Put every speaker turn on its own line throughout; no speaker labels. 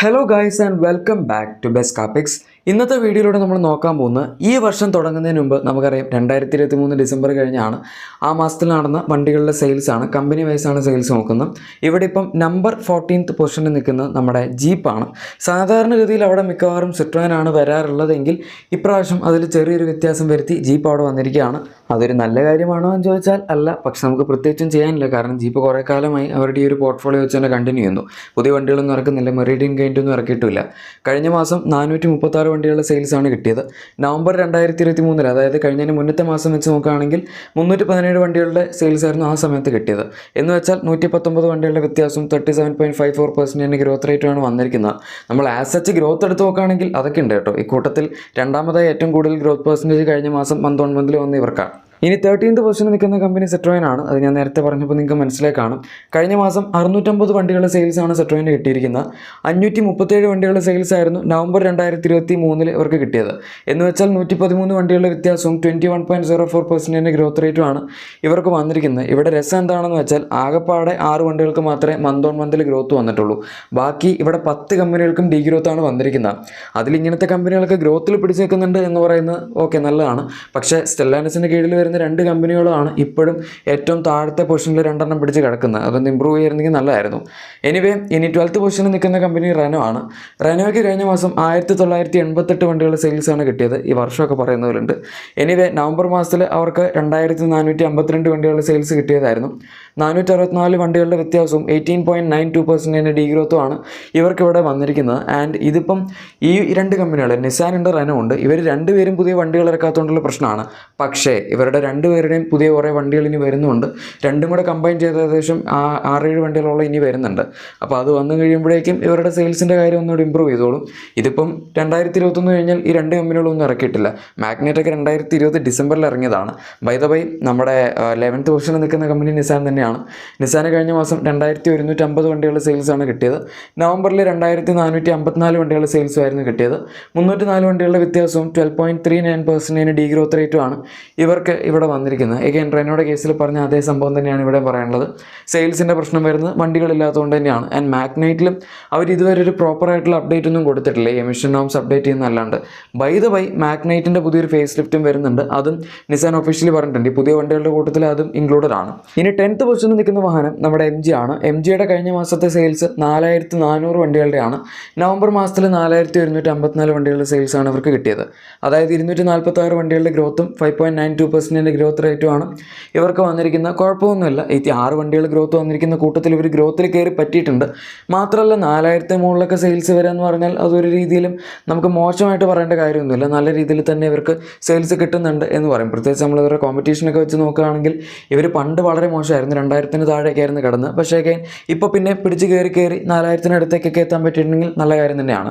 Hello guys and welcome back to best കാപ്പിക്സ്. ഇന്നത്തെ വീഡിയോയിലൂടെ നമ്മൾ നോക്കാൻ പോകുന്നത് ഈ വർഷം തുടങ്ങുന്നതിന് മുമ്പ് നമുക്കറിയാം 2023 ഡിസംബർ കഴിഞ്ഞാണ് ആ മാസത്തിൽ നടന്ന വണ്ടികളുടെ സെയിൽസ് ആണ്. കമ്പനി വൈസാണ് സെയിൽസ് നോക്കുന്നത്. ഇവിടെ ഇപ്പം നമ്പർ 14th പൊസിഷനിൽ നിൽക്കുന്നത് നമ്മുടെ ജീപ്പാണ്. സാധാരണഗതിയിൽ അവിടെ മിക്കവാറും സിട്രോയിനാണ് വരാറുള്ളതെങ്കിൽ ഇപ്രാവശ്യം അതിൽ ചെറിയൊരു വ്യത്യാസം വരുത്തി ജീപ്പ് അവിടെ വന്നിരിക്കുകയാണ്. അതൊരു നല്ല കാര്യമാണോ എന്ന് ചോദിച്ചാൽ അല്ല, പക്ഷെ നമുക്ക് പ്രത്യേകിച്ചും ചെയ്യാനില്ല. കാരണം ജീപ്പ് കുറേ കാലമായി അവരുടെ ഈ ഒരു പോർട്ട്ഫോളിയോ വെച്ച് തന്നെ കണ്ടിന്യൂ ചെയ്യുന്നു. പുതിയ വണ്ടികളൊന്നും ഇറക്കുന്നില്ല, മെറിഡിയൻ കെയിൻ്റൊന്നും ഇറക്കിയിട്ടില്ല. കഴിഞ്ഞ മാസം 436 വണ്ടികളുടെ സെയിൽസാണ് കിട്ടിയത്. നവംബർ 2023, അതായത് കഴിഞ്ഞതിന് മുന്നത്തെ മാസം വെച്ച് നോക്കുകയാണെങ്കിൽ 317 വണ്ടികളുടെ സെയിൽസ് ആയിരുന്നു ആ സമയത്ത് കിട്ടിയത്. എന്ന് വെച്ചാൽ 119 വണ്ടികളുടെ വ്യത്യാസവും 37.54% ഗ്രോത്ത് റേറ്റുമാണ് വന്നിരിക്കുന്നത്. നമ്മൾ ആസ് സച്ച് ഗ്രോത്ത് എടുത്ത് നോക്കുകയാണെങ്കിൽ അതൊക്കെ ഉണ്ട് കേട്ടോ. ഇക്കൂട്ടത്തിൽ രണ്ടാമതായി ഏറ്റവും കൂടുതൽ ഗ്രോത്ത് പെർസെൻറ്റേജ് കഴിഞ്ഞ മാസം മന്ത് ഓൺ മന്തിൽ വന്ന ഇവർക്കാണ്. ഇനി 13th പൊസിഷനിൽ നിൽക്കുന്ന കമ്പനി സിട്രോയിൻ ആണ്. അത് ഞാൻ നേരത്തെ പറഞ്ഞപ്പോൾ നിങ്ങൾക്ക് മനസ്സിലായി കാണും. കഴിഞ്ഞ മാസം 650 വണ്ടികളുടെ സെയിൽസാണ് സിട്രോയിന് കിട്ടിയിരിക്കുന്നത്. 537 വണ്ടികളുടെ സെയിൽസ് ആയിരുന്നു നവംബർ 2023 ഇവർക്ക് കിട്ടിയത്. എന്ന് വെച്ചാൽ 113 വണ്ടികളുടെ വ്യത്യാസവും 21.04% ഗ്രോത്ത് റേറ്റുമാണ് ഇവർക്ക് വന്നിരിക്കുന്നത്. ഇവിടെ രസം എന്താണെന്ന് വെച്ചാൽ ആകെപ്പാടെ 6 വണ്ടികൾക്ക് മാത്രമേ മന്ത് ഓൺ മന്തിൽ ഗ്രോത്ത് വന്നിട്ടുള്ളൂ. ബാക്കി ഇവിടെ 10 കമ്പനികൾക്കും ഡി ഗ്രോത്താണ് വന്നിരിക്കുന്നത്. അതിലിങ്ങനത്തെ കമ്പനികൾക്ക് ഗ്രോത്തിൽ പിടിച്ചേക്കുന്നുണ്ട് എന്ന് പറയുന്നത് ഓക്കെ, നല്ലതാണ്. പക്ഷേ സ്റ്റെല്ലാനസിൻ്റെ കീഴിൽ വരുന്ന 2 കമ്പനികളാണ് ഇപ്പോഴും ഏറ്റവും താഴത്തെ പൊസിഷനിൽ 2 പിടിച്ച് കിടക്കുന്നത്. അതൊന്ന് ഇമ്പ്രൂവ് ചെയ്യായിരുന്നെങ്കിൽ നല്ലതായിരുന്നു. എനിവേ, ഇനി 12th പൊസിഷനിൽ നിൽക്കുന്ന കമ്പനി റെനോ ആണ്. റെനോയ്ക്ക് കഴിഞ്ഞ മാസം 1988 വണ്ടികളുടെ സെയിൽസാണ് കിട്ടിയത്. ഈ വർഷമൊക്കെ പറയുന്ന പോലെ ഉണ്ട്. എനിവേ, നവംബർ മാസത്തിൽ അവർക്ക് 2452 വണ്ടികളുടെ സെയിൽസ് കിട്ടിയതായിരുന്നു. 464 വണ്ടികളുടെ വ്യത്യാസവും 18.92% ഡി ഗ്രോത്തുമാണ് ഇവർക്കിവിടെ വന്നിരിക്കുന്നത്. ആൻഡ് ഇതിപ്പം ഈ 2 കമ്പനികൾ നിസാൻ ഉണ്ട്, റെനോ ഉണ്ട്. ഇവർ രണ്ടുപേരും പുതിയ വണ്ടികൾ ഇറക്കാത്തതുകൊണ്ടുള്ള പ്രശ്നമാണ്. പക്ഷേ ഇവരുടെ രണ്ടുപേരുടെയും പുതിയ കുറേ വണ്ടികൾ ഇനി വരുന്നുണ്ട്. രണ്ടും കൂടെ കമ്പൈൻ ചെയ്ത് ഏകദേശം 6-7 വണ്ടികളോളം ഇനി വരുന്നുണ്ട്. അപ്പോൾ അത് വന്നു കഴിയുമ്പോഴേക്കും ഇവരുടെ സെയിൽസിൻ്റെ കാര്യം ഒന്നുകൂടി ഇമ്പ്രൂവ് ചെയ്തോളും. ഇതിപ്പം 2021 കഴിഞ്ഞാൽ ഈ 2 കമ്പനികളൊന്നും ഇറക്കിയിട്ടില്ല. മാഗ്നറ്റൊക്കെ 2020 ഡിസംബറിൽ ഇറങ്ങിയതാണ്. ബൈ ദ ബൈ, നമ്മുടെ 11th പൊസിഷനിൽ നിൽക്കുന്ന കമ്പനി നിസാൻ തന്നെയാണ്. നിസാന് കഴിഞ്ഞ മാസം 2150 വണ്ടികളുടെ സെയിൽസാണ് കിട്ടിയത്. നവംബറിൽ 2454 വണ്ടികളുടെ സെയിൽസും ആയിരുന്നു കിട്ടിയത്. 304 വണ്ടികളുടെ വ്യത്യാസവും 12.39% ഡി ഗ്രോത്ത് റേറ്റുമാണ് ഇവർക്ക് ഇവിടെ വന്നിരിക്കുന്നത്. എഗെയിൻ റെനോയുടെ കേസിൽ പറഞ്ഞ അതേ സംഭവം തന്നെയാണ് ഇവിടെ പറയാനുള്ളത്. സെയിൽസിൻ്റെ പ്രശ്നം വരുന്നത് വണ്ടികളില്ലാത്തതുകൊണ്ട് തന്നെയാണ്. ആൻഡ് മാഗ്നൈറ്റിലും അവർ ഇതുവരെ ഒരു പ്രോപ്പറായിട്ടുള്ള അപ്ഡേറ്റ് ഒന്നും കൊടുത്തിട്ടില്ല, എമിഷൻ നോംസ് അപ്ഡേറ്റ് ചെയ്യുന്നതല്ലാണ്ട്. ബൈ ദ ബൈ, മാഗ്നൈറ്റിൻ്റെ പുതിയൊരു ഫേസ് ലിഫ്റ്റും വരുന്നുണ്ട്. അതും നിസാൻ ഒഫീഷ്യലി പറഞ്ഞിട്ടുണ്ട്. ഈ പുതിയ വണ്ടികളുടെ കൂട്ടത്തിൽ അതും ഇൻക്ലൂഡഡ് ആണ്. ഇനി 10th പൊസിഷനിൽ നിൽക്കുന്ന വാഹനം നമ്മുടെ MG ആണ്. MGയുടെ കഴിഞ്ഞ മാസത്തെ സെയിൽസ് 4400 വണ്ടികളുടെയാണ്. നവംബർ മാസത്തിൽ 4154 വണ്ടികളുടെ സെയിൽസാണ് ഇവർക്ക് കിട്ടിയത്. അതായത് 246 വണ്ടികളുടെ ഗ്രോത്തും 5.92% ഗ്രോത്ത് റേറ്റുമാണ് ഇവർക്ക് വന്നിരിക്കുന്നത്. കുഴപ്പമൊന്നുമില്ല. 6 വണ്ടികൾ ഗ്രോത്ത് വന്നിരിക്കുന്ന കൂട്ടത്തിൽ ഇവർ ഗ്രോത്തിൽ കയറി പറ്റിയിട്ടുണ്ട്. മാത്രമല്ല 4000 മുകളിലൊക്കെ സെയിൽസ് വരിക എന്ന് പറഞ്ഞാൽ അതൊരു രീതിയിലും നമുക്ക് മോശമായിട്ട് പറയേണ്ട കാര്യമൊന്നുമില്ല. നല്ല രീതിയിൽ തന്നെ ഇവർക്ക് സെയിൽസ് കിട്ടുന്നുണ്ട് എന്ന് പറയും. പ്രത്യേകിച്ച് നമ്മൾ ഇവരുടെ കോമ്പറ്റീഷനൊക്കെ വെച്ച് നോക്കുകയാണെങ്കിൽ ഇവർ പണ്ട് വളരെ മോശമായിരുന്നു, 2000 താഴേക്കായിരുന്നു കിടന്നത്. പക്ഷേ ഇപ്പോൾ പിന്നെ പിടിച്ച് കയറി 4000 അടുത്തേക്കൊക്കെ എത്താൻ പറ്റിയിട്ടുണ്ടെങ്കിൽ നല്ല കാര്യം തന്നെയാണ്.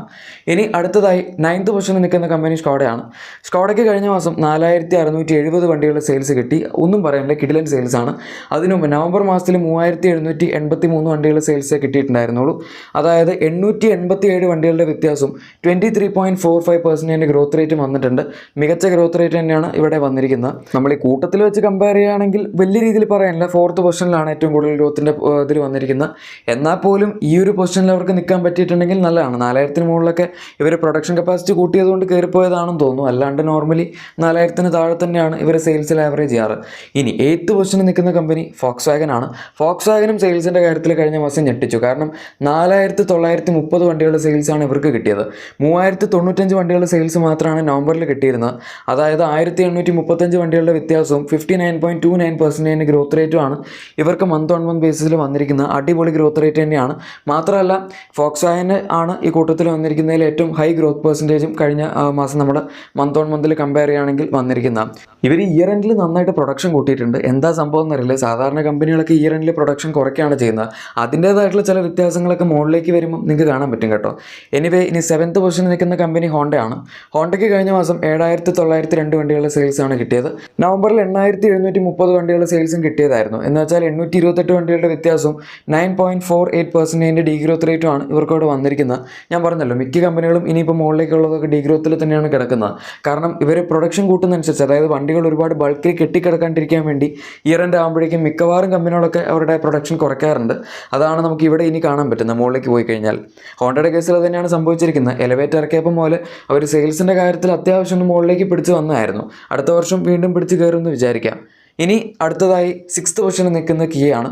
ഇനി അടുത്തതായി 9th പൊസിഷനിൽ നിൽക്കുന്ന കമ്പനി സ്കോഡയാണ്. സ്കോഡയ്ക്ക് കഴിഞ്ഞ മാസം 4670 വണ്ടികളുടെ സെയിൽസ് കിട്ടി. ഒന്നും പറയാനില്ല, കിടിലൻ സെയിൽസ് ആണ്. അതിനു മുമ്പ് നവംബർ മാസത്തിൽ 3783 വണ്ടികളുടെ സെയിൽസേ കിട്ടിയിട്ടുണ്ടായിരുന്നുള്ളൂ. അതായത് 887 വണ്ടികളുടെ വ്യത്യാസവും 23.45% ഗ്രോത്ത് റേറ്റ് വന്നിട്ടുണ്ട്. മികച്ച ഗ്രോത്ത് റേറ്റ് തന്നെയാണ് ഇവിടെ വന്നിരിക്കുന്നത്. നമ്മൾ ഈ കൂട്ടത്തിൽ വെച്ച് കമ്പയർ ചെയ്യുകയാണെങ്കിൽ വലിയ രീതിയിൽ പറയാനില്ല. 4th പൊസിഷനിലാണ് ഏറ്റവും കൂടുതൽ ഗ്രോത്തിൻ്റെ ഇതിൽ വന്നിരിക്കുന്നത്. എന്നാൽ പോലും ഈ ഒരു പൊസിഷനിൽ അവർക്ക് നിൽക്കാൻ പറ്റിയിട്ടുണ്ടെങ്കിൽ നല്ലതാണ്. 4000 മുകളിലൊക്കെ ഇവർ പ്രൊഡക്ഷൻ കപ്പാസിറ്റി കൂട്ടിയതുകൊണ്ട് കയറിപ്പോയതാണെന്ന് തോന്നുന്നു. അല്ലാണ്ട് നോർമലി 4000 താഴെ തന്നെയാണ് ഇവർ സെയിൽസിൽ ആവറേജ് ചെയ്യാറ്. ഇനി 8th പൊസിഷനിൽ നിൽക്കുന്ന കമ്പനി ഫോക്സ് വാഗൻ ആണ്. ഫോക്സ് വാഗനും സെയിൽസിൻ്റെ കാര്യത്തിൽ കഴിഞ്ഞ മാസം ഞെട്ടിച്ചു. കാരണം 4930 വണ്ടികളുടെ സെയിൽസാണ് ഇവർക്ക് കിട്ടിയത്. 3095 വണ്ടികളുടെ സെയിൽസ് മാത്രമാണ് നവംബറിൽ കിട്ടിയിരുന്നത്. അതായത് 1835 വണ്ടികളുടെ വ്യത്യാസവും 59.29% ഗ്രോത്ത് റേറ്റുമാണ് ഇവർക്ക് മന്ത് ഓൺ മന്ത് ബേസിസിൽ വന്നിരിക്കുന്നത്. അടിപൊളി ഗ്രോത്ത് റേറ്റ് തന്നെയാണ്. മാത്രമല്ല ഫോക്സ് വാഗന് ആണ് ഈ കൂട്ടത്തിൽ വന്നിരിക്കുന്നതിൽ ഏറ്റവും ഹൈ ഗ്രോത്ത് പെർസെൻറ്റേജും കഴിഞ്ഞ മാസം നമ്മുടെ മന്ത് ഓൺ മന്തിൽ കമ്പയർ ചെയ്യുകയാണെങ്കിൽ വന്നിരിക്കുന്ന. ഇവർ ഇയർ എൻഡിൽ നന്നായിട്ട് പ്രൊഡക്ഷൻ കൂട്ടിയിട്ടുണ്ട്. എന്താ സംഭവം എന്നറിയില്ല. സാധാരണ കമ്പനികളൊക്കെ ഇയർ എൻഡിൽ പ്രൊഡക്ഷൻ കുറയ്ക്കുകയാണ് ചെയ്യുന്നത്. അതിൻ്റേതായിട്ടുള്ള ചില വ്യത്യാസങ്ങളൊക്കെ മുകളിലേക്ക് വരുമ്പോൾ നിങ്ങൾക്ക് കാണാൻ പറ്റും കേട്ടോ. എനിവേ, ഇനി 7th പൊസിഷനിൽ നിൽക്കുന്ന കമ്പനി ഹോണ്ടയാണ്. ഹോണ്ടയ്ക്ക് കഴിഞ്ഞ മാസം 7902 വണ്ടികളുടെ സെയിൽസാണ് കിട്ടിയത്. നവംബറിൽ 8730 വണ്ടികളുടെ സെയിൽസും കിട്ടിയതായിരുന്നു. എന്ന് വെച്ചാൽ വെച്ചാൽ 828 വണ്ടികളുടെ വ്യത്യാസവും 9.48% ഡീഗ്രോത്ത് റേറ്റുമാണ് ഇവർക്കവിടെ വന്നിരിക്കുന്നത്. ഞാൻ പറഞ്ഞല്ലോ മിക്ക കമ്പനികളും ഇനിയിപ്പോൾ മുകളിലേക്കുള്ളതൊക്കെ ഡീഗ്രോത്തിൽ തന്നെയാണ് കിടക്കുന്നത്. കാരണം ഇവർ പ്രൊഡക്ഷൻ കൂട്ടുന്നതനുസരിച്ച്, അതായത് വണ്ടികൾ ഒരുപാട് ബൾക്കിൽ കെട്ടിക്കിടക്കാണ്ടിരിക്കാൻ വേണ്ടി ഇയർ എൻഡ് ആകുമ്പോഴേക്കും മിക്കവാറും കമ്പനികളൊക്കെ അവരുടെ പ്രൊഡക്ഷൻ കുറയ്ക്കാറുണ്ട്. അതാണ് നമുക്ക് ഇവിടെ ഇനി കാണാൻ പറ്റുന്നത് മുകളിലേക്ക് പോയി കഴിഞ്ഞാൽ. ഹോണ്ടയുടെ കേസിൽ അത് തന്നെയാണ് സംഭവിച്ചിരിക്കുന്നത്. എലവേറ്റർ ഇറക്കിയപ്പോൾ പോലെ അവർ സെയിൽസിൻ്റെ കാര്യത്തിൽ അത്യാവശ്യം ഒന്ന് മുകളിലേക്ക് പിടിച്ച് വന്നായിരുന്നു. അടുത്ത വർഷം വീണ്ടും പിടിച്ച് കയറുമെന്ന് വിചാരിക്കാം. ഇനി അടുത്തതായി 6th പൊസിഷനിൽ നിൽക്കുന്ന കിയയാണ്.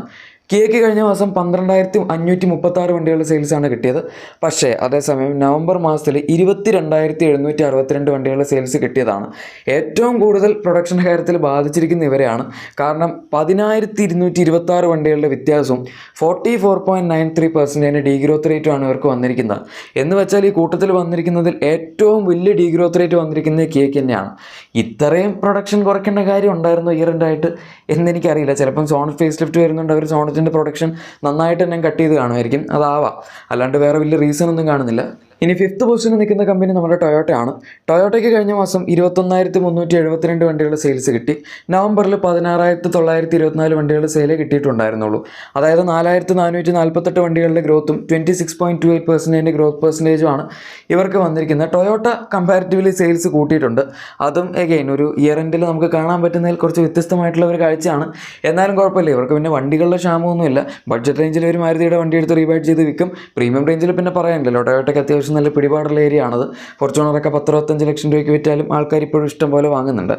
കിയയ്ക്ക് കഴിഞ്ഞ മാസം 12,536 വണ്ടികളുടെ സെയിൽസാണ് കിട്ടിയത്. പക്ഷേ അതേസമയം നവംബർ മാസത്തിൽ 22,762 വണ്ടികളുടെ സെയിൽസ് കിട്ടിയതാണ്. ഏറ്റവും കൂടുതൽ പ്രൊഡക്ഷൻ്റെ കാര്യത്തിൽ ബാധിച്ചിരിക്കുന്ന ഇവരെയാണ്. കാരണം 10,226 വണ്ടികളുടെ വ്യത്യാസവും 44.93% ഡീഗ്രോത്ത് റേറ്റുമാണ് ഇവർക്ക് വന്നിരിക്കുന്നത്. എന്ന് വെച്ചാൽ ഈ കൂട്ടത്തിൽ വന്നിരിക്കുന്നതിൽ ഏറ്റവും വലിയ ഡീഗ്രോത്ത് റേറ്റ് വന്നിരിക്കുന്നത് കിയയ്ക്ക് തന്നെയാണ്. ഇത്രയും പ്രൊഡക്ഷൻ കുറയ്ക്കേണ്ട കാര്യം ഉണ്ടായിരുന്നു ഇയർ എൻഡായിട്ട് എന്നെനിക്കറിയില്ല. ചിലപ്പം സോണറ്റ് ഫേസ് ലിഫ്റ്റ് വരുന്നുണ്ട്, അവർ സോണറ്റ് പ്രൊഡക്ഷൻ നന്നായിട്ട് തന്നെ കട്ട് ചെയ്ത് കാണുമായിരിക്കും, അതാവാം. അല്ലാണ്ട് വേറെ വലിയ റീസൺ ഒന്നും കാണുന്നില്ല. ഇനി 5th പൊസിഷനിൽ നിൽക്കുന്ന കമ്പനി നമ്മുടെ ടൊയോട്ടയാണ്. ടൊയോട്ടയ്ക്ക് കഴിഞ്ഞ മാസം 21,372 വണ്ടികളുടെ സെയിൽസ് കിട്ടി. നവംബറിൽ 16,924 വണ്ടികളുടെ സെയിലേ കിട്ടിയിട്ടുണ്ടായിരുന്നുള്ളൂ. അതായത് 4,448 വണ്ടികളുടെ ഗ്രോത്തും 26.28% ഗ്രോത്ത് പെർസെൻറ്റേജുമാണ് ഇവർക്ക് വന്നിരിക്കുന്നത്. ടൊയോട്ട കമ്പാരിറ്റീവ്ലി സെയിൽസ് കൂട്ടിയിട്ടുണ്ട്. അതും എഗെയിൻ ഒരു ഇയർ എൻഡിൽ നമുക്ക് കാണാൻ പറ്റുന്നതിൽ കുറച്ച് വ്യത്യസ്തമായിട്ടുള്ള ഒരു കാഴ്ചയാണ്. എന്നാലും കുഴപ്പമില്ല, ഇവർക്ക് പിന്നെ വണ്ടികളുടെ ക്ഷാമമൊന്നുമില്ല. ബഡ്ജറ്റ് റേഞ്ചിൽ ഒരു മാരുതിയുടെ വണ്ടി എടുത്ത് റീബൈഡ് ചെയ്ത് വിൽക്കും. പ്രീമിയം റേഞ്ചിൽ പിന്നെ പറയാനില്ലല്ലോ, ടൊയോട്ടയ്ക്ക് അത്യാവശ്യം നല്ല പിടിപാടുള്ള ഏരിയ ആണത്. ഫോർച്യൂണറൊക്കെ 10-25 ലക്ഷം രൂപയ്ക്ക് വിറ്റാലും ആൾക്കാർ ഇപ്പോഴും ഇഷ്ടം പോലെ വാങ്ങുന്നുണ്ട്.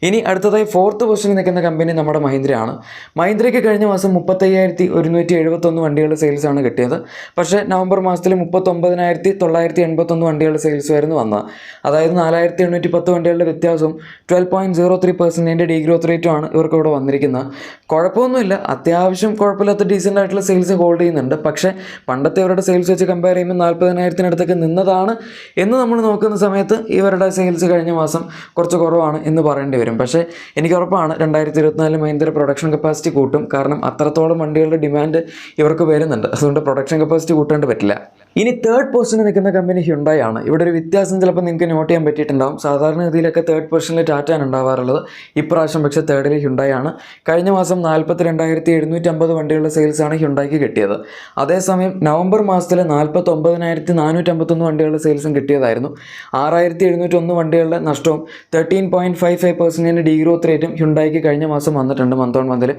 ഇനി അടുത്തതായി 4th പൊസിഷനിൽ നിൽക്കുന്ന കമ്പനി നമ്മുടെ മഹീന്ദ്രയാണ്. മഹീന്ദ്രയ്ക്ക് കഴിഞ്ഞ മാസം 35,171 വണ്ടികളുടെ സെയിൽസാണ് കിട്ടിയത്. പക്ഷേ നവംബർ മാസത്തിൽ 39,981 വണ്ടികളുടെ സെയിൽസ് ആയിരുന്നു വന്നത്. അതായത് 4,810 വണ്ടികളുടെ വ്യത്യാസവും 12.03% ഡീഗ്രോത്ത് റേറ്റുമാണ് ഇവർക്ക് ഇവിടെ വന്നിരിക്കുന്നത്. കുഴപ്പമൊന്നുമില്ല, അത്യാവശ്യം കുഴപ്പമില്ലാത്ത ഡീസൻ്റ് ആയിട്ടുള്ള സെയിൽസ് ഹോൾഡ് ചെയ്യുന്നുണ്ട്. പക്ഷേ പണ്ടത്തെ ഇവരുടെ സെയിൽസ് വെച്ച് കമ്പയർ ചെയ്യുമ്പോൾ 40,000-അടുത്തൊക്കെ നിന്നതാണ് എന്ന് നമ്മൾ നോക്കുന്ന സമയത്ത് ഇവരുടെ സെയിൽസ് കഴിഞ്ഞ മാസം കുറച്ച് കുറവാണ് എന്ന് പറയേണ്ടി വരും. പക്ഷേ എനിക്ക് ഉറപ്പാണ് 2024 മഹീന്ദ്ര പ്രൊഡക്ഷൻ കപ്പാസിറ്റി കൂട്ടും. കാരണം അത്രത്തോളം വണ്ടികളുടെ ഡിമാൻഡ് ഇവർക്ക് വരുന്നുണ്ട്. അതുകൊണ്ട് പ്രൊഡക്ഷൻ കപ്പാസിറ്റി കൂട്ടേണ്ടി പറ്റില്ല. ഇനി 3rd പൊസിഷനിൽ നിൽക്കുന്ന കമ്പനി ഹ്യുണ്ടായി ആണ്. ഇവിടെ ഒരു വ്യത്യാസം ചിലപ്പോൾ നിങ്ങൾക്ക് നോട്ട് ചെയ്യാൻ പറ്റിയിട്ടുണ്ടാവും. സാധാരണഗതിയിലൊക്കെ 3rd പൊസിഷനിൽ ടാറ്റയാണ് ഉണ്ടാവാറുള്ളത്. ഇപ്രാവശ്യം പക്ഷേ 3rd ഹ്യുണ്ടായി ആണ്. കഴിഞ്ഞ മാസം 42,750 വണ്ടികളുടെ സെയിൽസാണ് ഹ്യുണ്ടായിക്ക് കിട്ടിയത്. അതേസമയം നവംബർ മാസത്തിൽ 49,451 വണ്ടികളുടെ സെയിൽസും കിട്ടിയതായിരുന്നു. 6,701 വണ്ടികളുടെ നഷ്ടവും 13.55% ഡീഗ്രോത്ത് റേറ്റും ഹ്യുണ്ടായിക്ക് കഴിഞ്ഞ മാസം വന്നിട്ടുണ്ട് മന്ത് ഓൺ മന്തിൽ.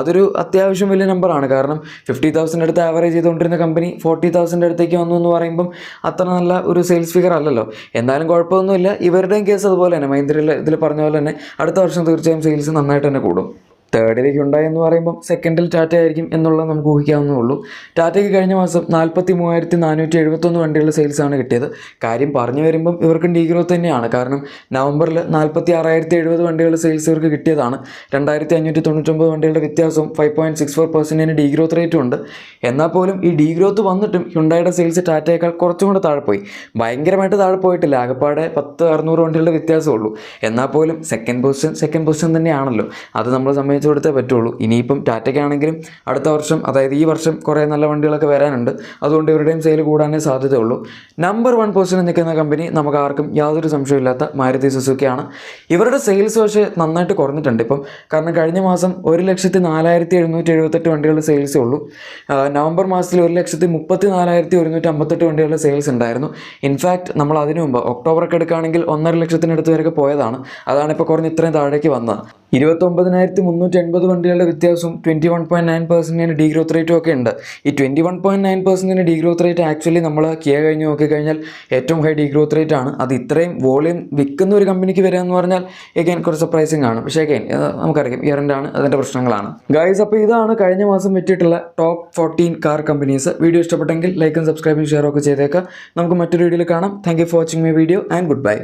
അതൊരു അത്യാവശ്യം വലിയ നമ്പറാണ്. കാരണം 50,000 അടുത്ത് ആവറേജ് ചെയ്തുകൊണ്ടിരുന്ന കമ്പനി 40,000 അടുത്തേക്ക് വന്നു എന്ന് പറയുമ്പം അത്ര നല്ല ഒരു സെയിൽസ് ഫിഗർ അല്ലല്ലോ. എന്നാലും കുഴപ്പമൊന്നുമില്ല. ഇവരുടെയും കേസ് അതുപോലെ തന്നെ മഹീന്ദ്രയിൽ ഇതിൽ പറഞ്ഞ പോലെ തന്നെ അടുത്ത വർഷം തീർച്ചയായും സെയിൽസ് നന്നായിട്ട് തന്നെ കൂടും. 3rd ഹ്യുണ്ടായി എന്ന് പറയുമ്പം 2nd ടാറ്റ ആയിരിക്കും എന്നുള്ളത് നമുക്ക് ഊഹിക്കാവുന്നേ ഉള്ളൂ. ടാറ്റയ്ക്ക് കഴിഞ്ഞ മാസം 43,471 വണ്ടികളുടെ സെയിൽസാണ് കിട്ടിയത്. കാര്യം പറഞ്ഞു വരുമ്പം ഇവർക്കും ഡീഗ്രോത്ത് തന്നെയാണ്. കാരണം നവംബറിൽ 46,070 വണ്ടികളുടെ സെയിൽസ് ഇവർക്ക് കിട്ടിയതാണ്. 2,599 വണ്ടികളുടെ വ്യത്യാസവും 5.64% ഡീഗ്രോത്ത് റേറ്റും ഉണ്ട്. എന്നാൽ പോലും ഈ ഡീഗ്രോത്ത് വന്നിട്ടും ഹ്യുണ്ടായിയുടെ സെയിൽസ് ടാറ്റയേക്കാൾ കുറച്ചും കൂടെ താഴെ പോയി. ഭയങ്കരമായിട്ട് താഴെ പോയിട്ടില്ല, ആകെപ്പാടെ 10-600 വണ്ടികളുടെ വ്യത്യാസമുള്ളൂ. എന്നാൽ പോലും സെക്കൻഡ് പൊസിഷൻ തന്നെയാണല്ലോ. അത് നമ്മൾ സംബന്ധിച്ച് കൊടുത്തേ പറ്റുള്ളൂ. ഇനിയിപ്പം ടാറ്റയ്ക്കാണെങ്കിലും അടുത്ത വർഷം, അതായത് ഈ വർഷം കുറേ നല്ല വണ്ടികളൊക്കെ വരാനുണ്ട്. അതുകൊണ്ട് ഇവരുടെയും സെയിൽ കൂടാനേ സാധ്യതയുള്ളൂ. നമ്പർ 1 പൊസിഷനിൽ നിൽക്കുന്ന കമ്പനി നമുക്ക് ആർക്കും യാതൊരു സംശയമില്ലാത്ത മാരുതി സുസുക്കിയാണ്. ഇവരുടെ സെയിൽസ് പക്ഷേ നന്നായിട്ട് കുറഞ്ഞിട്ടുണ്ട് ഇപ്പം. കാരണം കഴിഞ്ഞ മാസം 1,04,778 വണ്ടികളുടെ സെയിൽസേ ഉള്ളൂ. നവംബർ മാസത്തിൽ 1,34,158 വണ്ടികളുടെ സെയിൽസ് ഉണ്ടായിരുന്നു. ഇൻഫാക്ട് നമ്മൾ അതിനു മുമ്പ് ഒക്ടോബറൊക്കെ എടുക്കുകയാണെങ്കിൽ 1,50,000 വരെയൊക്കെ പോയതാണ്. അതാണിപ്പോൾ കുറഞ്ഞ് ഇത്രയും താഴേക്ക് വന്നത്. 29,380 വണ്ടികളുടെ വ്യത്യാസവും 21.9% ഡീഗ്രോത്ത് റേറ്റും ഒക്കെ ഉണ്ട്. ഈ 21.9% ഡീഗ്രോത്ത് റേറ്റ് ആക്ച്വലി നമ്മൾ കിയ കഴിഞ്ഞ് നോക്കിക്കഴിഞ്ഞാൽ ഏറ്റവും ഹൈ ഡീഗ്രോത്ത് റേറ്റ് ആണ്. അത് ഇത്രയും വോളിയം വിൽക്കുന്ന ഒരു കമ്പനിക്ക് വരിക എന്ന് പറഞ്ഞാൽ എഗെയിൻ കുറച്ച് സർപ്രൈസിങ് ആണ്. പക്ഷേ എഗെയിൻ നമുക്കറിയാം ഇയർ എൻഡാണ്, അതിൻ്റെ പ്രശ്നങ്ങളാണ്. ഗൈസ്, അപ്പോൾ ഇതാണ് കഴിഞ്ഞ മാസം വിറ്റിട്ടുള്ള ടോപ്പ് 14 കാർ കമ്പനീസ്. വീഡിയോ ഇഷ്ടപ്പെട്ടെങ്കിൽ ലൈക്കും സബ്സ്ക്രൈബും ഷെയറും ഒക്കെ ചെയ്തേക്കാം. നമുക്ക് മറ്റൊരു വീഡിയോയിൽ കാണാം. Thank you for watching my video and good bye.